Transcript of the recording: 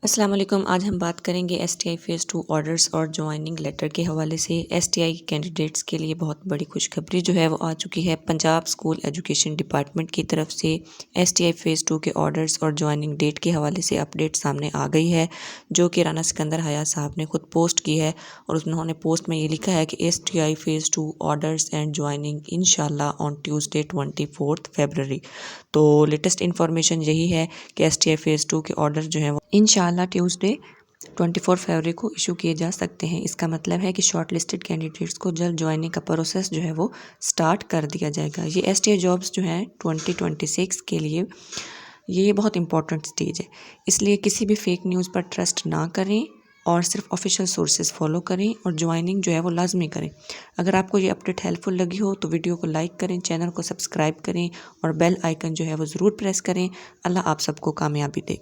अस्सलाम वालेकुम। आज हम बात करेंगे एसटीआई फ़ेज़ 2 ऑर्डर्स और जॉइनिंग लेटर के हवाले से। एसटीआई कैंडिडेट्स के लिए बहुत बड़ी खुशखबरी जो है वो आ चुकी है। पंजाब स्कूल एजुकेशन डिपार्टमेंट की तरफ से एसटीआई फ़ेज़ 2 के ऑर्डर्स और जॉइनिंग डेट के हवाले से अपडेट सामने आ गई है, जो कि राना सिकंदर हयात साहब ने खुद पोस्ट की है। और उन्होंने पोस्ट में ये लिखा है कि STI phase 2 orders and joining इंशाल्लाह ऑन ट्यूसडे 24 फरवरी। तो लेटेस्ट इन्फॉर्मेशन यही है कि एसटीआई फ़ेज़ 2 के ऑर्डर जो हैं वो इंशाल्लाह ट्यूसडे 24 फरवरी को इशू किए जा सकते हैं। इसका मतलब है कि शॉर्ट लिस्टेड कैंडिडेट्स को जल्द ज्वाइनिंग का प्रोसेस जो है वो स्टार्ट कर दिया जाएगा। ये एसटीआई जॉब्स जो हैं 2026 के लिए ये बहुत इंपॉर्टेंट स्टेज है, इसलिए किसी भी फेक न्यूज़ पर ट्रस्ट ना करें और सिर्फ ऑफिशियल सोर्सेज फॉलो करें और ज्वाइनिंग जो है वो लाजमी करें। अगर आपको ये अपडेट हेल्पफुल लगी हो तो वीडियो को लाइक करें, चैनल को सब्सक्राइब करें और बेल आइकन जो है वो ज़रूर प्रेस करें। अल्लाह आप सबको कामयाबी दे।